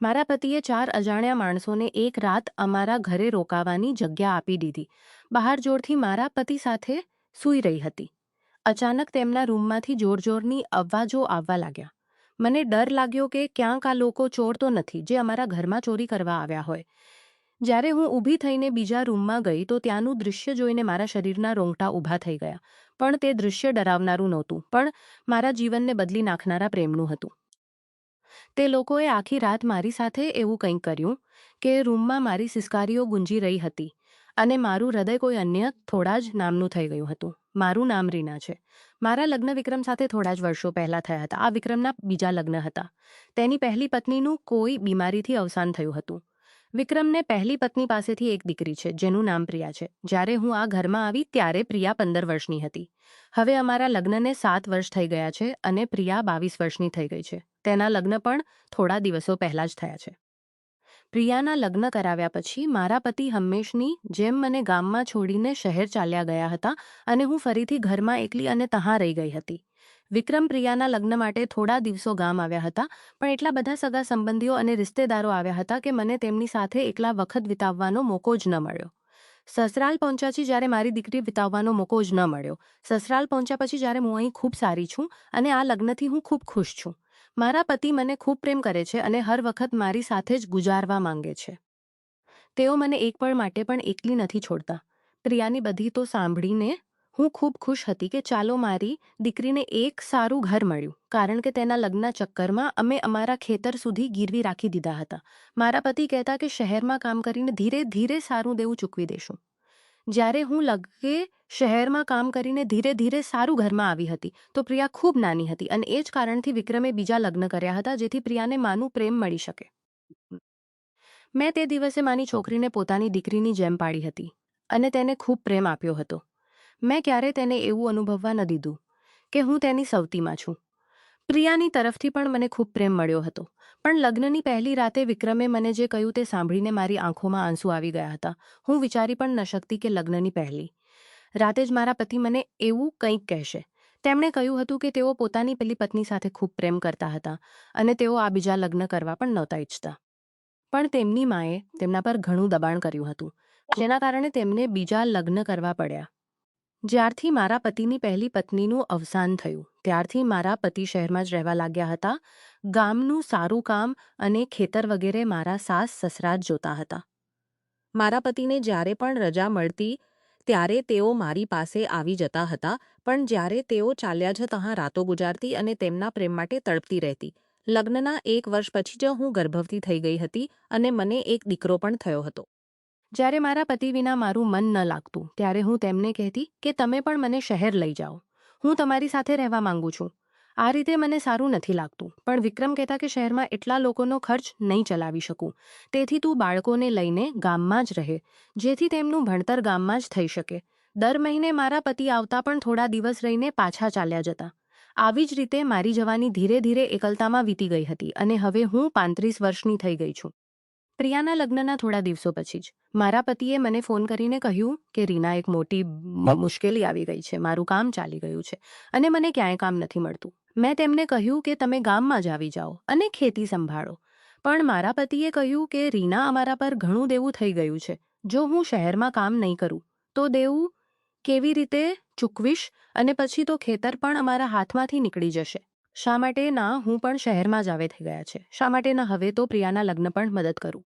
મારા પતિએ 4 અજાણ્યા માણસોને એક રાત અમારા ઘરે રોકાવાની જગ્યા આપી દીધી. બહાર જોરથી મારા પતિ સાથે સૂઈ રહી હતી. અચાનક તેમના રૂમમાંથી જોરજોરની અવાજો આવવા લાગ્યા. મને ડર લાગ્યો કે ક્યાંક આ લોકો ચોર તો નથી જે અમારા ઘરમાં ચોરી કરવા આવ્યા હોય. જ્યારે હું ઊભી થઈને બીજા રૂમમાં ગઈ તો ત્યાંનું દૃશ્ય જોઈને મારા શરીરના રોંગટા ઊભા થઈ ગયા. પણ તે દૃશ્ય ડરાવનારું નહોતું, પણ મારા જીવનને બદલી નાખનારા પ્રેમનું હતું. તે લોકોએ આખી રાત મારી સાથે એવું કંઈક કર્યું કે રૂમમાં મારી સિસકારીઓ ગુંજી રહી હતી અને મારું હૃદય કોઈ અન્ય થોડા જ નામનું થઈ ગયું હતું. મારું નામ રીના છે. મારા લગ્ન વિક્રમ સાથે થોડા જ વર્ષો પહેલાં થયા હતા. આ વિક્રમના બીજા લગ્ન હતા. તેની પહેલી પત્નીનું કોઈ બીમારીથી અવસાન થયું હતું. વિક્રમને પહેલી પત્ની પાસેથી એક દીકરી છે જેનું નામ પ્રિયા છે. જ્યારે હું આ ઘરમાં આવી ત્યારે પ્રિયા 15 વર્ષની હતી. હવે અમારા લગ્નને 7 વર્ષ થઈ ગયા છે અને પ્રિયા 22 વર્ષની થઈ ગઈ છે. તેના લગ્ન પણ થોડા દિવસો પહેલાં જ થયા છે. પ્રિયાના લગ્ન કરાવ્યા પછી મારા પતિ હંમેશની જેમ મને ગામમાં છોડીને શહેર ચાલ્યા ગયા હતા અને હું ફરીથી ઘરમાં એકલી અને તહાં રહી ગઈ હતી. વિક્રમ પ્રિયાના લગ્ન માટે થોડા દિવસો ગામ આવ્યા હતા, પણ એટલા બધા સગા સંબંધીઓ અને રિશ્તેદારો આવ્યા હતા કે મને તેમની સાથે એકલા વખત વિતાવવાનો મોકો જ ન મળ્યો. સસરાલ પહોંચ્યા પછી જ્યારે મારી દીકરી વિતાવવાનો મોકો જ ન મળ્યો. સસરાલ પહોંચ્યા પછી જ્યારે હું અહીં ખૂબ સારી છું અને આ લગ્નથી હું ખૂબ ખુશ છું. મારા પતિ મને ખૂબ પ્રેમ કરે છે અને હર વખત મારી સાથે જ ગુજારવા માંગે છે. તેઓ મને એક પળ માટે પણ એકલી નથી છોડતા. પ્રિયાની બધી તો સાંભળીને હું ખૂબ ખુશ હતી કે ચાલો મારી દીકરીને એક સારું ઘર મળ્યું, કારણ કે તેના લગ્નના ચક્કરમાં અમે અમારા ખેતર સુધી ગીરવી રાખી દીધા હતા. મારા પતિ કહેતા કે શહેરમાં કામ કરીને ધીરે ધીરે સારું દેવું ચૂકવી દેશું. જ્યારે હું શહેરમાં કામ કરીને ધીરે ધીરે સારું ઘરમાં આવી હતી તો પ્રિયા ખૂબ નાની હતી અને એ જ કારણથી વિક્રમે બીજા લગ્ન કર્યા હતા જેથી પ્રિયાને માનું પ્રેમ મળી શકે. મેં તે દિવસે માની છોકરીને પોતાની દીકરીની જેમ પાળી હતી અને તેને ખૂબ પ્રેમ આપ્યો હતો. મેં ક્યારેય તેને એવું અનુભવવા ન દીધું કે હું તેની સવતીમાં છું. પ્રિયાની તરફથી પણ મને ખૂબ પ્રેમ મળ્યો હતો, પણ લગ્નની પહેલી રાતે વિક્રમે મને જે કહ્યું તે સાંભળીને મારી આંખોમાં આંસુ આવી ગયા હતા. હું વિચારી પણ ન શકતી કે લગ્નની પહેલી રાતે જ મારા પતિ મને એવું કંઈક કહેશે. તેમણે કહ્યું હતું કે તેઓ પોતાની પેલી પત્ની સાથે ખૂબ પ્રેમ કરતા હતા અને તેઓ આ બીજા લગ્ન કરવા પણ નહોતા ઈચ્છતા. પણ તેમની માએ તેમના પર ઘણું દબાણ કર્યું હતું, જેના કારણે તેમને બીજા લગ્ન કરવા પડ્યા. જ્યારથી મારા પતિની પહેલી પત્નીનું અવસાન થયું ત્યારથી મારા પતિ શહેરમાં જ રહેવા લાગ્યા હતા. ગામનું સારું કામ અને ખેતર વગેરે મારા સાસ સસરા જ જોતા હતા. મારા પતિને જ્યારે પણ રજા મળતી ત્યારે તેઓ મારી પાસે આવી જતા હતા, પણ જ્યારે તેઓ ચાલ્યા જ ત્યાં રાતો ગુજારતી અને તેમના પ્રેમ માટે તડપતી રહેતી. લગ્નના 1 વર્ષ પછી જ હું ગર્ભવતી થઈ ગઈ હતી અને મને એક દીકરો પણ થયો હતો. જ્યારે મારા પતિ વિના મારું મન ન લાગતું ત્યારે હું તેમને કહેતી કે તમે પણ મને શહેર લઈ જાઓ, હું તમારી સાથે રહેવા માંગુ છું. આ રીતે મને સારું નથી લાગતું, પણ વિક્રમ કહેતા કે શહેરમાં એટલા લોકોનો ખર્ચ નહીં ચલાવી શકું, તેથી તું બાળકોને લઈને ગામમાં જ રહે, જેથી તેમનું ભણતર ગામમાં જ થઈ શકે. દર મહિને મારા પતિ આવતા પણ થોડા દિવસ રહીને પાછા ચાલ્યા જતા. આવી જ રીતે મારી જવાની ધીરે ધીરે એકલતામાં વીતી ગઈ હતી અને હવે હું 35 વર્ષની થઈ ગઈ છું. પ્રિયાના લગ્નના થોડા દિવસો પછી જ મારા પતિએ મને ફોન કરીને કહ્યું કે રીના, એક મોટી મુશ્કેલી આવી ગઈ છે. મારું કામ ચાલી ગયું છે અને મને ક્યાંય કામ નથી મળતું. મેં તેમને કહ્યું કે તમે ગામમાં જ આવી જાઓ અને ખેતી સંભાળો. પણ મારા પતિએ કહ્યું કે રીના, અમારા પર ઘણું દેવું થઈ ગયું છે. જો હું શહેરમાં કામ નહીં કરું તો દેવું કેવી રીતે ચૂકવીશ અને પછી તો ખેતર પણ અમારા હાથમાંથી નીકળી જશે. શા માટે ના હું પણ શહેરમાં જ આવે થઈ ગયા છે? શા માટે ના હવે તો પ્રિયાના લગ્ન પણ મદદ કરું?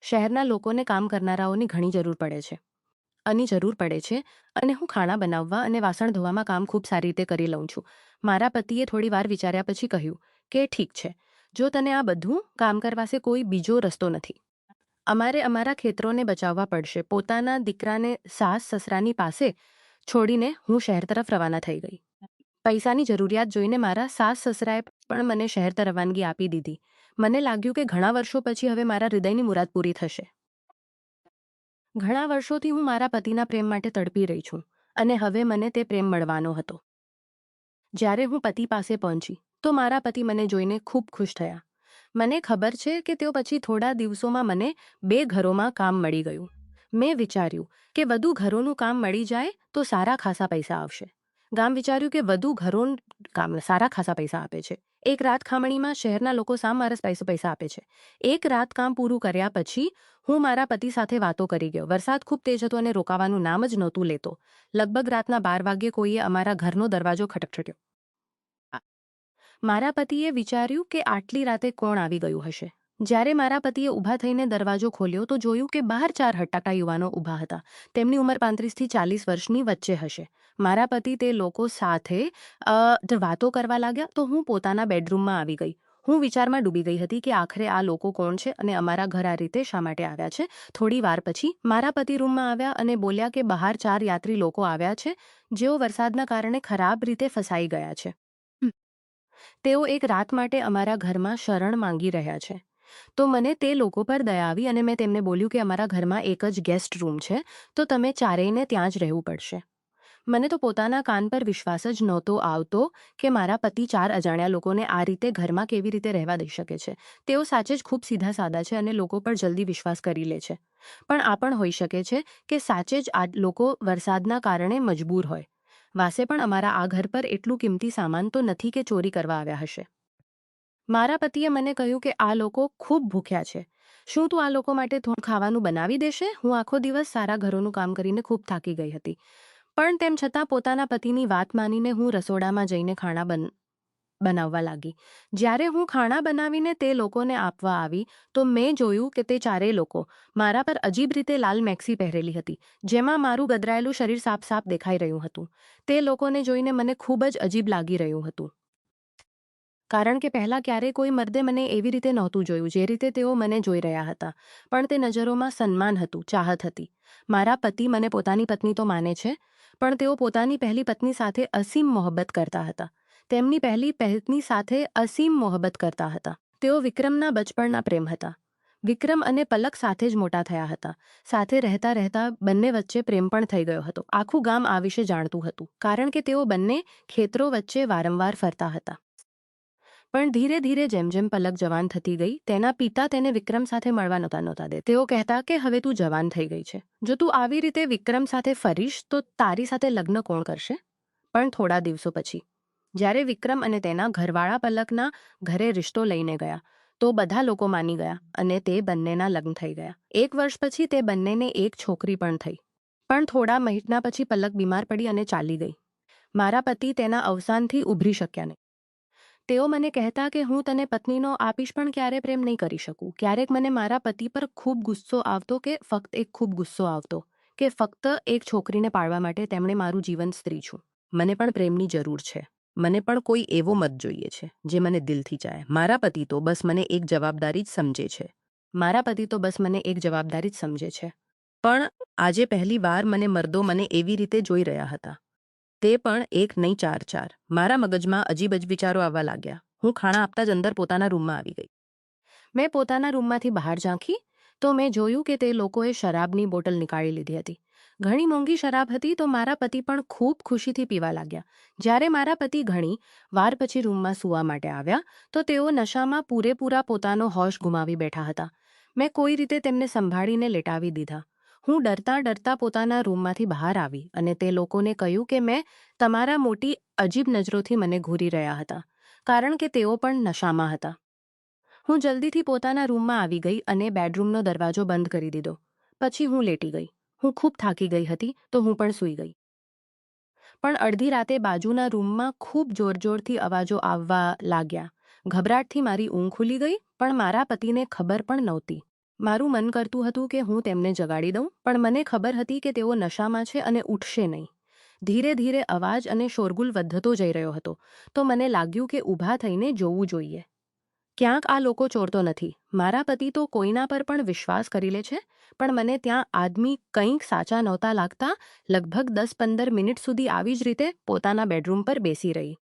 શહેરના લોકોને કામ કરનારાઓની ઘણી જરૂર પડે છે અને હું ખાણા બનાવવા અને વાસણ ધોવામાં કામ ખૂબ સારી રીતે કરી લઉં છું. મારા પતિએ થોડી વાર વિચાર્યા પછી કહ્યું કે ઠીક છે, જો તને આ બધું કામ કરવાશે કોઈ બીજો રસ્તો નથી. અમારે અમારા ખેતરોને બચાવવા પડશે. પોતાના દીકરાને સાસ સસરાની પાસે છોડીને હું શહેર તરફ રવાના થઈ ગઈ. પૈસાની જરૂરિયાત જોઈને મારા સાસ સસરાએ પણ મને શહેર તરફ રવાનગી આપી દીધી. મને લાગ્યું કે ઘણા વર્ષો પછી હવે મારા હૃદયની મુરાદ પૂરી થશે. ઘણા વર્ષોથી હું મારા પતિના પ્રેમ માટે તડપી રહી છું અને હવે મને તે પ્રેમ મળવાનો હતો. જ્યારે હું પતિ પાસે પહોંચી તો મારા પતિ મને જોઈને ખૂબ ખુશ થયા. મને ખબર છે કે તેઓ પછી થોડા દિવસોમાં મને 2 ઘરોમાં કામ મળી ગયું. મેં વિચાર્યું કે વધુ ઘરોનું કામ મળી જાય તો સારા ખાસા પૈસા આવશે. ગામ વિચાર્યું કે વધુ ઘરોનું કામ સારા ખાસા પૈસા આપે છે, એક રાત ખામણીમાં શહેરના લોકો શા મારા પૈસા આપે છે. એક રાત કામ પૂરું કર્યા પછી હું મારા પતિ સાથે વાતો કરી ગયો. વરસાદ ખૂબ તેજ હતો અને રોકાવાનું નામ જ નહોતું લેતો. લગભગ રાતના 12 વાગ્યે કોઈએ અમારા ઘરનો દરવાજો ખટખટ્યો. મારા પતિએ વિચાર્યું કે આટલી રાતે કોણ આવી ગયું હશે. જ્યારે મારા પતિએ ઊભા થઈને દરવાજો ખોલ્યો તો જોયું કે બહાર 4 હટ્ટાકા યુવાનો ઊભા હતા. તેમની ઉંમર 35 થી 40 વર્ષની વચ્ચે હશે. મારા પતિ તે લોકો સાથે વાતો કરવા લાગ્યા તો હું પોતાના બેડરૂમમાં આવી ગઈ. હું વિચારમાં ડૂબી ગઈ હતી કે આખરે આ લોકો કોણ છે અને અમારા ઘર આ રીતે શા માટે આવ્યા છે. થોડી વાર પછી મારા પતિ રૂમમાં આવ્યા અને બોલ્યા કે બહાર 4 યાત્રી લોકો આવ્યા છે જેઓ વરસાદના કારણે ખરાબ રીતે ફસાઈ ગયા છે. તેઓ એક રાત માટે અમારા ઘરમાં શરણ માંગી રહ્યા છે. તો મને તે લોકો પર દયા આવી અને મેં તેમને બોલ્યું કે અમારા ઘરમાં એક જ ગેસ્ટ રૂમ છે તો તમે ચારેયને ત્યાં જ રહેવું પડશે. મને તો પોતાના કાન પર વિશ્વાસ જ નહોતો આવતો કે મારા પતિ 4 અજાણ્યા લોકોને આ રીતે ઘરમાં કેવી રીતે રહેવા દઈ શકે છે. તેઓ સાચે જ ખૂબ સીધા સાદા છે અને લોકો પર જલ્દી વિશ્વાસ કરી લે છે. પણ આ પણ હોઈ શકે છે કે સાચે જ આ લોકો વરસાદના કારણે મજબૂર હોય. વાસે પણ અમારા આ ઘર પર એટલું કિંમતી સામાન તો નથી કે ચોરી કરવા આવ્યા હશે. મારા પતિએ મને કહ્યું કે આ લોકો ખૂબ ભૂખ્યા છે. શું તું આ લોકો માટે થોડું ખાવાનું બનાવી દેશે? હું આખો દિવસ સારા ઘરોનું કામ કરીને ખૂબ થાકી ગઈ હતી. પણ તેમ છતાં પોતાના પતિની વાત માનીને હું રસોડામાં જઈને ખાણા બનાવવા લાગી. જ્યારે હું ખાણા બનાવીને તે લોકોને આપવા આવી તો મેં જોયું કે તે ચારેય લોકો મારા પર અજીબ રીતે લાલ મેક્સી પહેરેલી હતી જેમાં મારું ગદરાયેલું શરીર સાફ દેખાઈ રહ્યું હતું. તે લોકોને જોઈને મને ખૂબ જ અજીબ લાગી રહ્યું હતું. કારણ કે પહેલાં ક્યારેય કોઈ મર્દે મને એવી રીતે નહોતું જોયું જે રીતે તેઓ મને જોઈ રહ્યા હતા. પણ તે નજરોમાં સન્માન હતું, ચાહત હતી. મારા પતિ મને પોતાની પત્ની તો માને છે પણ તેઓ પોતાની પહેલી પત્ની સાથે અસીમ મોહબ્બત કરતા હતા. તેમની પહેલી પત્ની સાથે અસીમ મોહબ્બત કરતા હતા. તેઓ વિક્રમના બચપણના પ્રેમ હતા. વિક્રમ અને પલક સાથે જ મોટા થયા હતા. સાથે રહેતા રહેતા બંને વચ્ચે પ્રેમ પણ થઈ ગયો હતો. આખું ગામ આ વિશે જાણતું હતું કારણ કે તેઓ બંને ખેતરો વચ્ચે વારંવાર ફરતા હતા. પણ ધીરે ધીરે જેમ જેમ પલક જવાન થતી ગઈ તેના પિતા તેને વિક્રમ સાથે મળવા નહોતા દે. તેઓ કહેતા કે હવે તું જવાન થઈ ગઈ છે. જો તું આવી રીતે વિક્રમ સાથે ફરીશ તો તારી સાથે લગ્ન કોણ કરશે? પણ થોડા દિવસો પછી જ્યારે વિક્રમ અને તેના ઘરવાળા પલકના ઘરે રિશ્તો લઈને ગયા તો બધા લોકો માની ગયા અને તે બંનેના લગ્ન થઈ ગયા. 1 વર્ષ પછી તે બંનેને એક છોકરી પણ થઈ. પણ થોડા મહિના પછી પલક બીમાર પડી અને ચાલી ગઈ. મારા પતિ તેના અવસાનથી ઉભરી શક્યા નહીં. તેઓ મને કહેતા કે હું તને પત્નીનો આપીશ પણ ક્યારે પ્રેમ નહીં કરી શકું. ક્યારેક મને મારા પતિ પર ખૂબ ગુસ્સો આવતો કે ફક્ત એક છોકરીને પાળવા માટે તેમણે મારું જીવન સ્ત્રી છું. મને પણ પ્રેમની જરૂર છે. મને પણ કોઈ એવો મત જોઈએ છે જે મને દિલથી ચાહે. મારા પતિ તો બસ મને એક જવાબદારી જ સમજે છે. પણ આજે પહેલી વાર મર્દો મને એવી રીતે જોઈ રહ્યા હતા. તે પણ એક નહીં 4. મારા મગજમાં અજીબ જ વિચારો આવવા લાગ્યા. હું ખાણા આપતા જ અંદર પોતાના રૂમમાં આવી ગઈ. મેં પોતાના રૂમમાંથી બહાર ઝાંકી તો મેં જોયું કે તે લોકોએ શરાબની બોટલ નીકાળી લીધી હતી. ઘણી મોંઘી શરાબ હતી તો મારા પતિ પણ ખૂબ ખુશીથી પીવા લાગ્યા. જ્યારે મારા પતિ ઘણી વાર પછી રૂમમાં સૂવા માટે આવ્યા તો તેઓ નશામાં પૂરેપૂરા પોતાનો હોશ ગુમાવી બેઠા હતા. મેં કોઈ રીતે તેમને સંભાળીને લેટાવી દીધા. હું ડરતા પોતાના રૂમમાંથી બહાર આવી અને તે લોકોને કહ્યું કે મેં તમારા મોટી અજીબ નજરોથી મને ઘૂરી રહ્યા હતા કારણ કે તેઓ પણ નશામાં હતા. હું જલ્દીથી પોતાના રૂમમાં આવી ગઈ અને બેડરૂમનો દરવાજો બંધ કરી દીધો. પછી હું લેટી ગઈ. હું ખૂબ થાકી ગઈ હતી તો હું પણ સૂઈ ગઈ. પણ અડધી રાતે બાજુના રૂમમાં ખૂબ જોરથી અવાજો આવવા લાગ્યા. ગભરાટથી મારી ઊંઘ ખુલી ગઈ પણ મારા પતિને ખબર પણ નહોતી. મારું મન કરતું હતું કે હું તેમને જગાડી દઉં પણ મને ખબર હતી કે તેઓ નશામાં છે અને ઉઠશે નહીં. ધીરે ધીરે અવાજ અને શોરગુલ વધતો જઈ રહ્યો હતો તો મને લાગ્યું કે ઊભા થઈને જોવું જોઈએ. ક્યાંક આ લોકો ચોર તો નથી. મારા પતિ તો કોઈના પર પણ વિશ્વાસ કરી લે છે પણ મને ત્યાં આદમી કંઈક સાચા નહોતા લાગતા. લગભગ 10-15 મિનિટ સુધી આવી જ રીતે પોતાના બેડરૂમ પર બેસી રહી.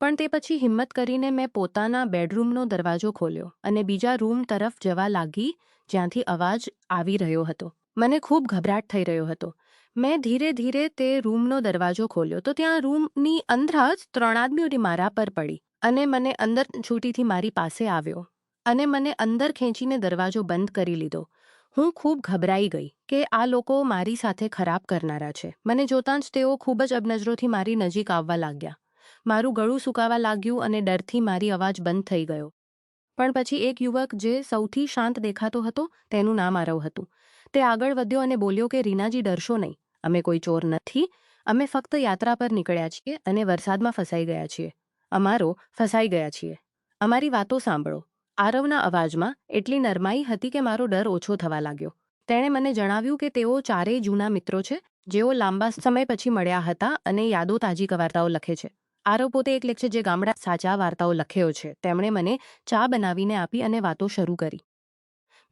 પણ તે પછી હિંમત કરીને મેં પોતાના બેડરૂમનો દરવાજો ખોલ્યો અને બીજા રૂમ તરફ જવા લાગી જ્યાંથી અવાજ આવી રહ્યો હતો. મને ખૂબ ગભરાટ થઈ રહ્યો હતો. મેં ધીરે ધીરે તે રૂમનો દરવાજો ખોલ્યો તો ત્યાં રૂમની અંદર જ 3 આદમીઓ મારા પર પડી અને મને અંદર છૂટીથી મારી પાસે આવ્યો અને મને અંદર ખેંચીને દરવાજો બંધ કરી લીધો. હું ખૂબ ગભરાઈ ગઈ કે આ લોકો મારી સાથે ખરાબ કરનારા છે. મને જોતાં જ તેઓ ખૂબ જ અબનજરોથી મારી નજીક આવવા લાગ્યા. મારું ગળું સુકાવા લાગ્યું અને ડરથી મારી અવાજ બંધ થઈ ગયો. પણ પછી એક યુવક જે સૌથી શાંત દેખાતો હતો તેનું નામ આરવ હતું. તે આગળ વધ્યો અને બોલ્યો કે રીનાજી, ડરશો નહીં. અમે કોઈ ચોર નથી. અમે ફક્ત યાત્રા પર નીકળ્યા છીએ અને વરસાદમાં ફસાઈ ગયા છીએ. ફસાઈ ગયા છીએ. અમારી વાતો સાંભળો. આરવના અવાજમાં એટલી નરમાઈ હતી કે મારો ડર ઓછો થવા લાગ્યો. તેણે મને જણાવ્યું કે તેઓ ચારેય જૂના મિત્રો છે, જેઓ લાંબા સમય પછી મળ્યા હતા અને યાદો તાજી વાર્તાઓ લખે છે. આરવ પોતે એક લેખક છે જે ગામડા સાચા વાર્તાઓ લખ્યો છે. તેમણે મને ચા બનાવીને આપી અને વાતો શરૂ કરી.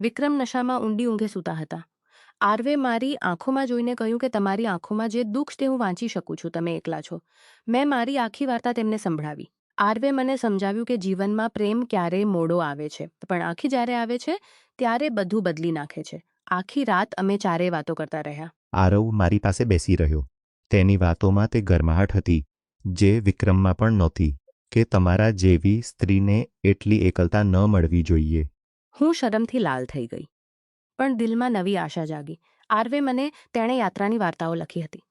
વિક્રમ નશામાં ઊંડી ઊંઘે સૂતા હતા. આરવે મારી આંખોમાં જોઈને કહ્યું કે તમારી આંખોમાં જે દુઃખ તે હું વાંચી શકું છું. તમે એકલા છો. મેં મારી આખી વાર્તા તેમને સંભળાવી. આરવે મને સમજાવ્યું કે જીવનમાં પ્રેમ ક્યારેય મોડો આવે છે, પણ આખી જ્યારે આવે છે ત્યારે બધું બદલી નાખે છે. આખી રાત અમે ચારેય વાતો કરતા રહ્યા. આરવ મારી પાસે બેસી રહ્યો. તેની વાતોમાં તે ગરમાહટ હતી જે વિક્રમમાં પણ નહોતી, કે તમારા જેવી સ્ત્રીને એટલી એકલતા ન મળવી જોઈએ. હું શરમથી લાલ થઈ ગઈ, પણ દિલમાં નવી આશા જાગી. આરવે મને તેણે યાત્રાની વાર્તાઓ લખી હતી.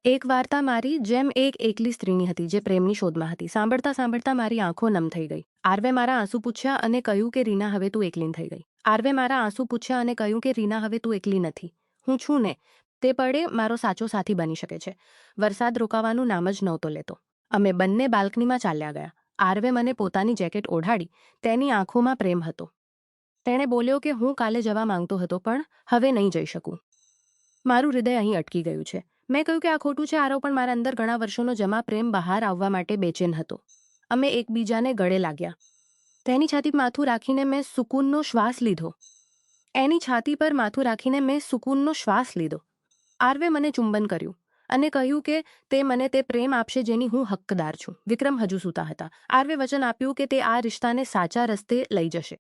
એક વાર્તા મારી જેમ એક એકલી સ્ત્રીની હતી જે પ્રેમની શોધમાં હતી. સાંભળતા સાંભળતા મારી આંખો નમ થઈ ગઈ. આરવે મારા આંસુ પૂછ્યા અને કહ્યું કે રીના, હવે તું એકલી થઈ ગઈ. આરવે મારા આંસુ પૂછ્યા અને કહ્યું કે રીના, હવે તું એકલી નથી. હું છું ને. તે પળે મારો સાચો સાથી બની શકે છે. વરસાદ રોકાવાનું નામ જ નહોતો લેતો. અમે બંને બાલ્કનીમાં ચાલ્યા ગયા. આરવે મને પોતાની જેકેટ ઓઢાડી. તેની આંખોમાં પ્રેમ હતો. તેણે બોલ્યો કે હું કાલે જવા માંગતો હતો, પણ હવે નહીં જઈ શકું. મારું હૃદય અહીં અટકી ગયું છે. મેં કહ્યું કે આ ખોટું છે આરવ, પણ મારા અંદર ઘણા વર્ષોનો જમા પ્રેમ બહાર આવવા માટે બેચેન હતો. અમે એકબીજાને ગળે લાગ્યા. તેની છાતી પર માથું રાખીને મેં સુકૂનનો શ્વાસ લીધો. આરવે મને ચુંબન કર્યું અને કહ્યું કે તે મને તે પ્રેમ આપશે જેની હું હકદાર છું. વિક્રમ હજુ સૂતા હતા. આરવે વચન આપ્યું કે તે આ રિશ્તાને સાચા રસ્તે લઈ જશે.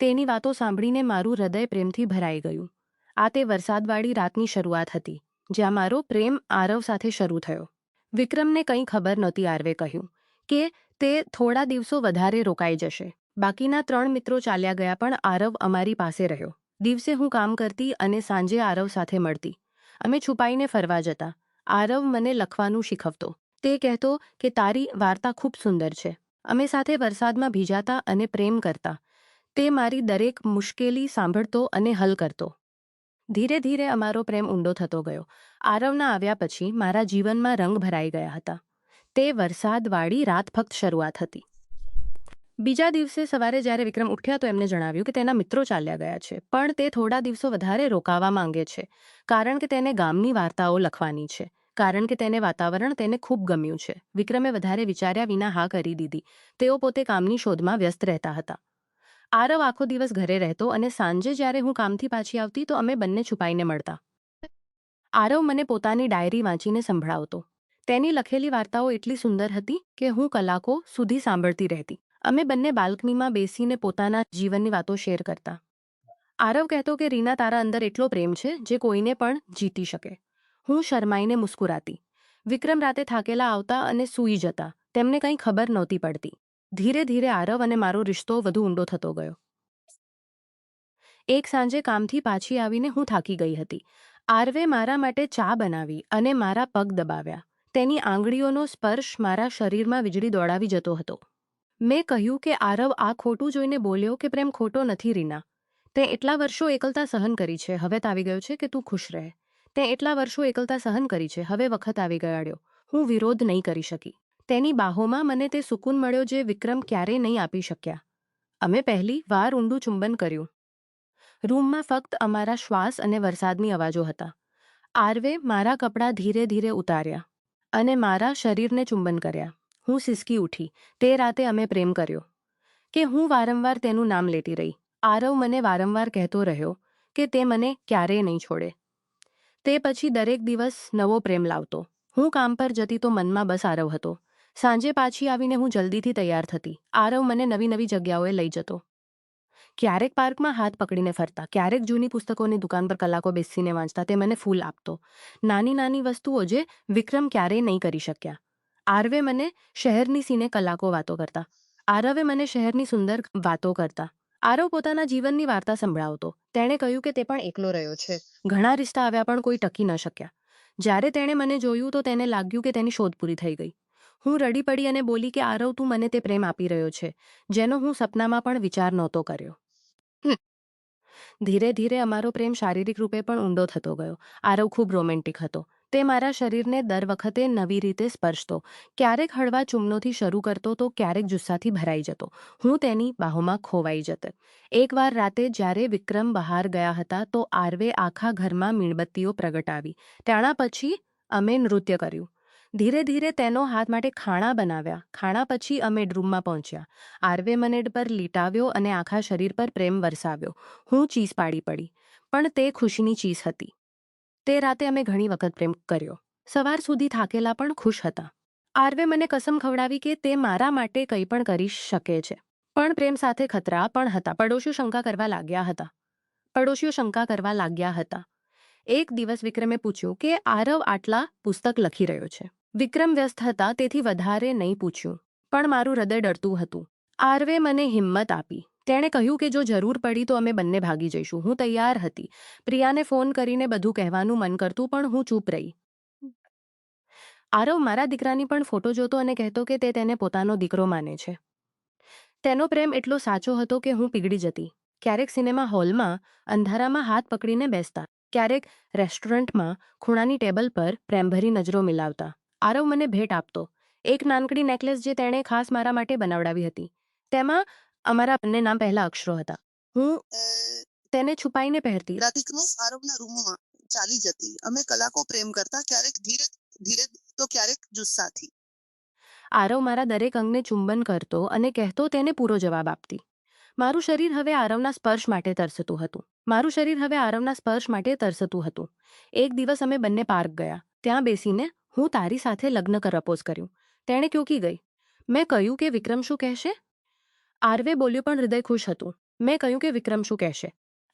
તેની વાતો સાંભળીને મારું હૃદય પ્રેમથી ભરાઈ ગયું. આ તે વરસાદવાળી રાતની શરૂઆત હતી જ્યાં મારો પ્રેમ આરવ સાથે શરૂ થયો. વિક્રમને કંઈ ખબર નહોતી. આરવે કહ્યું કે તે થોડા દિવસો વધારે રોકાઈ જશે. બાકીના 3 મિત્રો ચાલ્યા ગયા, પણ આરવ અમારી પાસે રહ્યો. દિવસે હું કામ કરતી અને સાંજે આરવ સાથે મળતી. અમે છુપાઈને ફરવા જતા. આરવ મને લખવાનું શીખવતો. તે કહેતો કે તારી વાર્તા ખૂબ સુંદર છે. અમે સાથે વરસાદમાં ભીજાતા અને પ્રેમ કરતા. તે મારી દરેક મુશ્કેલી સાંભળતો અને હલ કરતો. ધીરે ધીરે અમારો પ્રેમ ઊંડો થતો ગયો. આરવના આવ્યા પછી મારા જીવનમાં રંગ ભરાઈ ગયા હતા. તે વરસાદવાળી રાત ફક્ત શરૂઆત હતી. બીજા દિવસે સવારે જ્યારે વિક્રમ ઉઠ્યા તો એમને જણાવ્યું કે તેના મિત્રો ચાલ્યા ગયા છે, પણ તે થોડા દિવસો વધારે રોકાવા માંગે છે, કારણ કે તેને ગામની વાર્તાઓ લખવાની છે, કારણ કે તેને વાતાવરણ તેને ખૂબ ગમ્યું છે. વિક્રમે વધારે વિચાર્યા વિના હા કરી દીધી. તેઓ પોતે કામની શોધમાં વ્યસ્ત રહેતા હતા. આરવ આખો દિવસ ઘરે રહેતો અને સાંજે જ્યારે હું કામથી પાછી આવતી તો અમે બંને છુપાઈને મળતા. આરવ મને પોતાની ડાયરી વાંચીને સંભળાવતો. તેની લખેલી વાર્તાઓ એટલી સુંદર હતી કે હું કલાકો સુધી સાંભળતી રહેતી. અમે બંને બાલ્કનીમાં બેસીને પોતાના જીવનની વાતો શેર કરતા. આરવ કહેતો કે રીના, તારા અંદર એટલો પ્રેમ છે જે કોઈને પણ જીતી શકે. હું શરમાઈને મુસ્કુરાતી. વિક્રમ રાતે થાકેલા આવતા અને સૂઈ જતા. તેમને કંઈ ખબર નહોતી પડતી. ધીરે ધીરે આરવ અને મારો રિશ્તો વધુ ઊંડો થતો ગયો. એક સાંજે કામથી પાછી આવીને હું થાકી ગઈ હતી. આરવે મારા માટે ચા બનાવી અને મારા પગ દબાવ્યા. તેની આંગળીઓનો સ્પર્શ મારા શરીરમાં વીજળી દોડાવી જતો હતો. મેં કહ્યું કે આરવ આ ખોટું જોઈને બોલ્યો કે પ્રેમ ખોટો નથી રીના. તે એટલા વર્ષો એકલતા સહન કરી છે, હવે આવી ગયો છે કે તું ખુશ રહે. તે એટલા વર્ષો એકલતા સહન કરી છે, હવે વખત આવી ગયો. હું વિરોધ નહીં કરી શકી. તેની બાહોમાં મને તે સુકૂન મળ્યો જે વિક્રમ ક્યારેય નહીં આપી શક્યા. અમે પહેલી વાર ઊંડું ચુંબન કર્યું. રૂમમાં ફક્ત અમારા શ્વાસ અને વરસાદની અવાજો હતા. આરવે મારા કપડાં ધીરે ધીરે ઉતાર્યા અને મારા શરીરને ચુંબન કર્યા. હું સિસકી ઉઠી. તે રાતે અમે પ્રેમ કર્યો કે હું વારંવાર તેનું નામ લેતી રહી. આરવ મને વારંવાર કહેતો રહ્યો કે તે મને ક્યારેય નહીં છોડે. તે પછી દરેક દિવસ નવો પ્રેમ લાવતો. હું કામ પર જતી તો મનમાં બસ આરવ હતો. સાંજે પાછી આવીને હું જલ્દીથી તૈયાર થતી. આરવ મને નવી નવી જગ્યાઓએ લઈ જતો. ક્યારેક પાર્કમાં હાથ પકડીને ફરતા, ક્યારેક જૂની પુસ્તકોની દુકાન પર કલાકો બેસીને વાંચતા. તે મને ફૂલ આપતો. નાની નાની વસ્તુઓ જે વિક્રમ ક્યારેય નહીં કરી શક્યા. આરવે મને શહેરની સીને કલાકો વાતો કરતા. આરવે મને શહેરની સુંદર વાતો કરતા. આરવ પોતાના જીવનની વાર્તા સંભળાવતો. તેણે કહ્યું કે તે પણ એકલો રહ્યો છે. ઘણા રિશ્તા આવ્યા પણ કોઈ ટકી ન શક્યા. જ્યારે તેણે મને જોયું તો તેને લાગ્યું કે તેની શોધ પૂરી થઈ ગઈ. હું રડી પડી અને બોલી કે આરવ, તું મને તે પ્રેમ આપી રહ્યો છે જેનો હું સપનામાં પણ વિચાર નહોતો કર્યો. ધીરે ધીરે અમારો પ્રેમ શારીરિક રૂપે પણ ઊંડો થતો ગયો. આરવ ખૂબ રોમેન્ટિક હતો. તે મારા શરીરને દર વખતે નવી રીતે સ્પર્શતો. ક્યારેક હળવા ચુંબનોથી શરૂ કરતો તો ક્યારેક જુસ્સાથી ભરાઈ જતો. હું તેની બાહોમાં ખોવાઈ જતો. એકવાર રાતે જ્યારે વિક્રમ બહાર ગયા હતા તો આરવે આખા ઘરમાં મીણબત્તીઓ પ્રગટાવી. ત્યાણા પછી અમે નૃત્ય કર્યું. ધીરે ધીરે તેનો હાથ માટે ખાણા બનાવ્યા. ખાણા પછી અમે રૂમમાં પહોંચ્યા. આરવે મને પર લીટાવ્યો અને આખા શરીર પર પ્રેમ વરસાવ્યો. હું ચીસ પાડી પડી, પણ તે ખુશીની ચીસ હતી. તે રાતે અમે ઘણી વખત પ્રેમ કર્યો. સવાર સુધી થાકેલા પણ ખુશ હતા. આરવે મને કસમ ખવડાવી કે તે મારા માટે કંઈ પણ કરી શકે છે. પણ પ્રેમ સાથે ખતરા પણ હતા. પડોશીઓ શંકા કરવા લાગ્યા હતા. એક દિવસ વિક્રમે પૂછ્યું કે આરવ આટલા પુસ્તક લખી રહ્યો છે. વિક્રમ વ્યસ્ત હતા તેથી વધારે નહીં પૂછ્યું, પણ મારું હૃદય ડરતું હતું. આરવે મને હિંમત આપી. તેણે કહ્યું કે જો જરૂર પડી તો અમે બંને ભાગી જઈશું. હું તૈયાર હતી. પ્રિયાને ફોન કરીને બધું કહેવાનું મન કરતું, પણ હું ચૂપ રહી. આરવ મારા દીકરાની પણ ફોટો જોતો અને કહેતો કે તે તેને પોતાનો દીકરો માને છે. તેનો પ્રેમ એટલો સાચો હતો કે હું પીગળી જતી. ક્યારેક સિનેમા હોલમાં અંધારામાં હાથ પકડીને બેસતા, ક્યારેક રેસ્ટોરન્ટમાં ખૂણાની ટેબલ પર પ્રેમભરી નજરો મિલાવતા. આરવ મને ભેટ આપતો. એક નાનકડી નેકલેસ જે તેણે ખાસ મારા માટે બનાવડાવી હતી. તેમાં અમારા બંને નામ પહેલા અક્ષરો હતા. હું તેને છુપાઈને પહેરતી. રાતિકનો આરવના રૂમમાં ચાલી જતી. અમે કલાકો પ્રેમ કરતા, ક્યારેક ધીરે ધીરે તો ક્યારેક જુસ્સાથી. આરવ મારા દરેક અંગને ચુંબન કરતો અને કહેતો તેને પૂરો જવાબ આપતી. મારું શરીર હવે આરવના સ્પર્શ માટે તરસતું હતું. એક દિવસ અમે બંને પાર્ક ગયા. ત્યાં બેસીને હું તારી સાથે લગ્ન પ્રપોઝ કર્યું. તેણે ચોંકી ગઈ. મેં કહ્યું કે વિક્રમ શું કહેશે? આરવે બોલ્યો પણ હૃદય ખુશ હતું. મેં કહ્યું કે વિક્રમ શું કહેશે?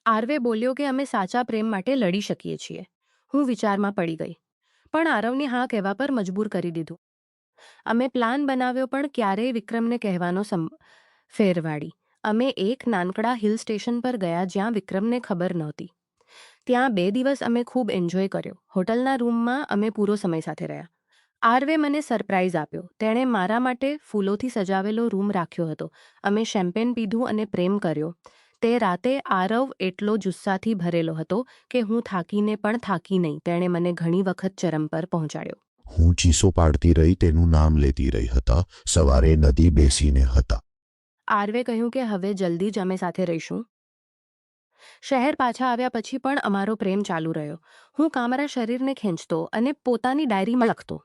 આરવે બોલ્યો કે અમે સાચા પ્રેમ માટે લડી શકીએ છીએ. હું વિચારમાં પડી ગઈ, પણ આરવની હા કહેવા પર મજબૂર કરી દીધું. અમે પ્લાન બનાવ્યો, પણ ક્યારેય વિક્રમને કહેવાનો ફેરવાડી. અમે એક નાનકડા હિલ સ્ટેશન પર ગયા જ્યાં વિક્રમને ખબર નહોતી. ત્યાં 2 દિવસ અમે ખૂબ એન્જોય કર્યો. હોટલના રૂમમાં અમે પૂરો સમય સાથે રહ્યા. આરવે મને સરપ્રાઈઝ આપ્યો. તેણે મારા માટે ફૂલોથી સજાવેલો રૂમ રાખ્યો હતો. અમે શેમ્પેન પીધું અને પ્રેમ કર્યો. તે રાતે આરવ એટલો જુસ્સાથી ભરેલો હતો કે હું થાકી નહીં. તેણે મને ઘણી વખત ચરમ પર પહોંચાડ્યો. હું ચીસો પાડતી રહી, તેનું નામ લેતી રહી હતા. સવારે નદી બેસીને હતા. આરવે કહ્યું કે હવે જલ્દી જ અમે સાથે રહીશું. શહેર પાછા આવ્યા પછી પણ અમારો પ્રેમ ચાલુ રહ્યો. હું મારા શરીરને ખેંચતો અને પોતાની ડાયરીમાં લખતો.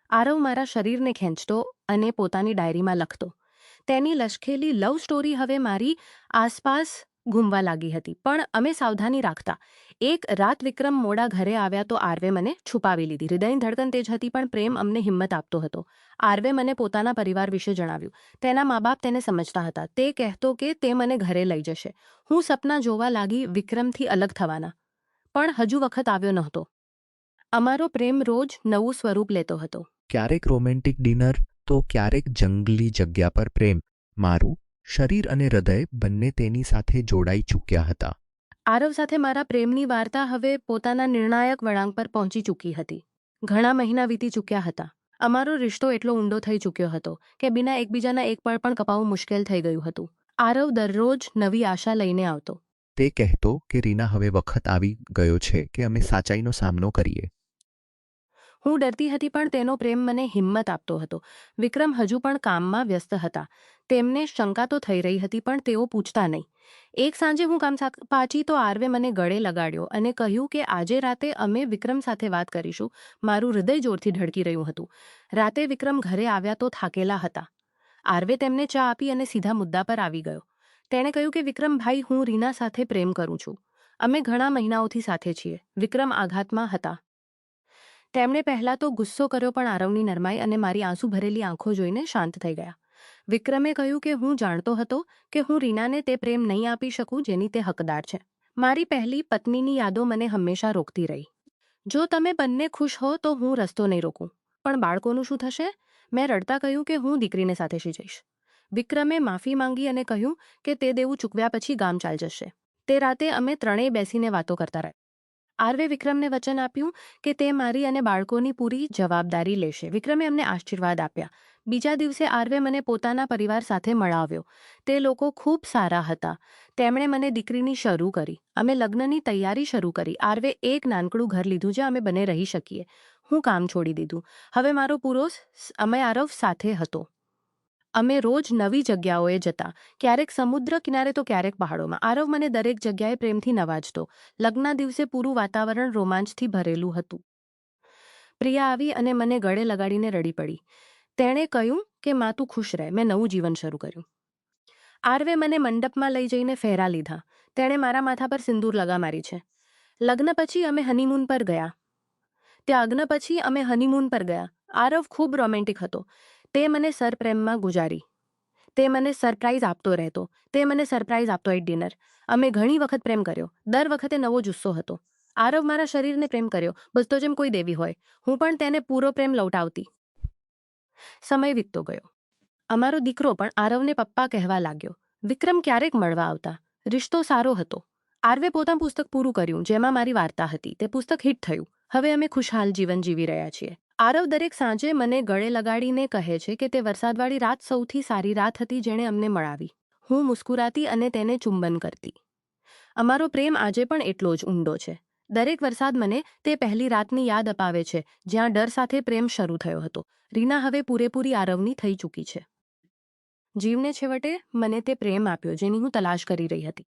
આરવ મારા શરીરને ખેંચતો અને પોતાની ડાયરીમાં લખતો. તેની લશ્કેલી લવ સ્ટોરી હવે મારી આસપાસ ઘૂમવા લાગી હતી, પણ અમે સાવધાની રાખતા. એક રાત વિક્રમ મોડા ઘરે આવ્યા તો આરવે મને છુપાવી લીધી. હૃદયની ધડકન તેજ હતી, પણ પ્રેમ અમને હિંમત આપતો હતો. આરવે મને પોતાના પરિવાર વિશે જણાવ્યું. તેના મા બાપ તેને સમજતા હતા. તે કહેતો કે તે મને ઘરે લઈ જશે. હું સપના જોવા લાગી વિક્રમથી અલગ થવાના, પણ હજુ વખત આવ્યો નહોતો. અમારો પ્રેમ રોજ નવું સ્વરૂપ લેતો હતો. ક્યારેક રોમેન્ટિક ડિનર તો ક્યારેક જંગલી જગ્યા પર પ્રેમ. મારું શરીર અને હૃદય બંને તેની સાથે જોડાઈ ચૂક્યા હતા. આરવ સાથે મારા પ્રેમની વાર્તા હવે પોતાના નિર્ણાયક વળાંક પર પહોંચી ચૂકી હતી. ઘણા મહિના વીતી ચૂક્યા હતા. અમારો રિશ્તો એટલો ઊંડો થઈ ચૂક્યો હતો કે બિના એકબીજાના એક પળ પણ કપાવવું મુશ્કેલ થઈ ગયું હતું. આરવ દરરોજ નવી આશા લઈને આવતો. તે કહેતો કે રીના, હવે વખત આવી ગયો છે કે અમે સાચાઈનો સામનો કરીએ. હું ડરતી હતી, પણ તેનો પ્રેમ મને હિંમત આપતો હતો. વિક્રમ હજુ પણ કામમાં વ્યસ્ત હતા. તેમને શંકા તો થઈ રહી હતી, પણ તેઓ પૂછતા નહીં. એક સાંજે હું કામ પાછી તો આરવે મને ગળે લગાડ્યો અને કહ્યું કે આજે રાતે અમે વિક્રમ સાથે વાત કરીશું. મારું હૃદય જોરથી ધડકી રહ્યું હતું. રાતે વિક્રમ ઘરે આવ્યા તો થાકેલા હતા. આરવે તેમને ચા આપી અને સીધા મુદ્દા પર આવી ગયો. તેણે કહ્યું કે વિક્રમ ભાઈ, હું રીના સાથે પ્રેમ કરું છું. અમે ઘણા મહિનાઓથી સાથે છીએ. વિક્રમ આઘાતમાં હતા. તેમણે પહેલાં તો ગુસ્સો કર્યો, પણ આરવની નરમાઈ અને મારી આંસુ ભરેલી આંખો જોઈને શાંત થઈ ગયા. વિક્રમે કહ્યું કે હું જાણતો હતો કે હું રીનાને તે પ્રેમ નહીં આપી શકું જેની તે હકદાર છે. મારી પહેલી પત્નીની યાદો મને હંમેશા રોકતી રહી. જો તમે બંને ખુશ હો તો હું રસ્તો નહીં રોકું, પણ બાળકોનું શું થશે? મેં રડતા કહ્યું કે હું દીકરીને સાથે જઈશ. વિક્રમે માફી માંગી અને કહ્યું કે તે દેવું ચૂકવ્યા પછી ગામ ચાલ જશે. તે રાતે અમે ત્રણેય બેસીને વાતો કરતા રહ્યા. આરવે વિક્રમને વચન આપ્યું કે તે મારી અને બાળકોની પૂરી જવાબદારી લેશે. વિક્રમે અમને આશીર્વાદ આપ્યા. બીજા દિવસે આરવે મને પોતાના પરિવાર સાથે મળાવ્યો. તે લોકો ખૂબ સારા હતા. તેમણે મને દીકરીની શરૂ કરી. અમે લગ્નની તૈયારી શરૂ કરી. આરવે એક નાનકડું ઘર લીધું જ્યાં અમે બંને રહી શકીએ. હું કામ છોડી દીધું. હવે મારો પૂરો સમય આરવ સાથે હતો. અમે રોજ નવી જગ્યાઓએ જતા, ક્યારેક સમુદ્ર કિનારે તો ક્યારેક પહાડોમાં. આરવ મને દરેક જગ્યાએ પ્રેમથી નવાજતો. લગ્નના દિવસે પૂરું વાતાવરણ રોમાંચથી ભરેલું હતું. પ્રિયા આવી અને મને ગળે લગાડીને રડી પડી. તેણે કહ્યું કે માં તું ખુશ રહે, મેં નવું જીવન શરૂ કર્યું. આરવે મને મંડપમાં લઈ જઈને ફેરા લીધા. તેણે મારા માથા પર સિંદૂર લગા મારી છે. લગ્ન પછી અમે હનીમૂન પર ગયા. આરવ ખૂબ રોમેન્ટિક હતો. તે મને સરપ્રેમમાં ગુજારી. તે મને સરપ્રાઈઝ આપતો રહેતો. At dinner. અમે ઘણી વખત પ્રેમ કર્યો. દર વખતે નવો જુસ્સો હતો. આરવ મારા શરીરને પ્રેમ કર્યો, બસતો જેમ કોઈ દેવી હોય. હું પણ તેને પૂરો પ્રેમ લૌટાવતી. સમય વીતતો ગયો. અમારો દીકરો પણ આરવને પપ્પા કહેવા લાગ્યો. વિક્રમ ક્યારેક મળવા આવતા. રિશ્તો સારો હતો. આરવે પોતાનું પુસ્તક પૂરું કર્યું જેમાં મારી વાર્તા હતી. તે પુસ્તક હિટ થયું. હવે અમે ખુશહાલ જીવન જીવી રહ્યા છીએ. આરવ દરેક સાંજે મને ગળે લગાડીને કહે છે કે તે વરસાદવાળી રાત સૌથી સારી રાત હતી જેણે અમને મળાવી. હું મુસ્કુરાતી અને તેને ચુંબન કરતી. અમારો પ્રેમ આજે પણ એટલો જ ઊંડો છે. દરેક વરસાદ મને તે પહેલી રાતની યાદ અપાવે છે જ્યાં ડર સાથે પ્રેમ શરૂ થયો હતો. રીના હવે પૂરેપૂરી આરવની થઈ ચૂકી છે. જીવને છેવટે મને તે પ્રેમ આપ્યો જેની હું તલાશ કરી રહી હતી.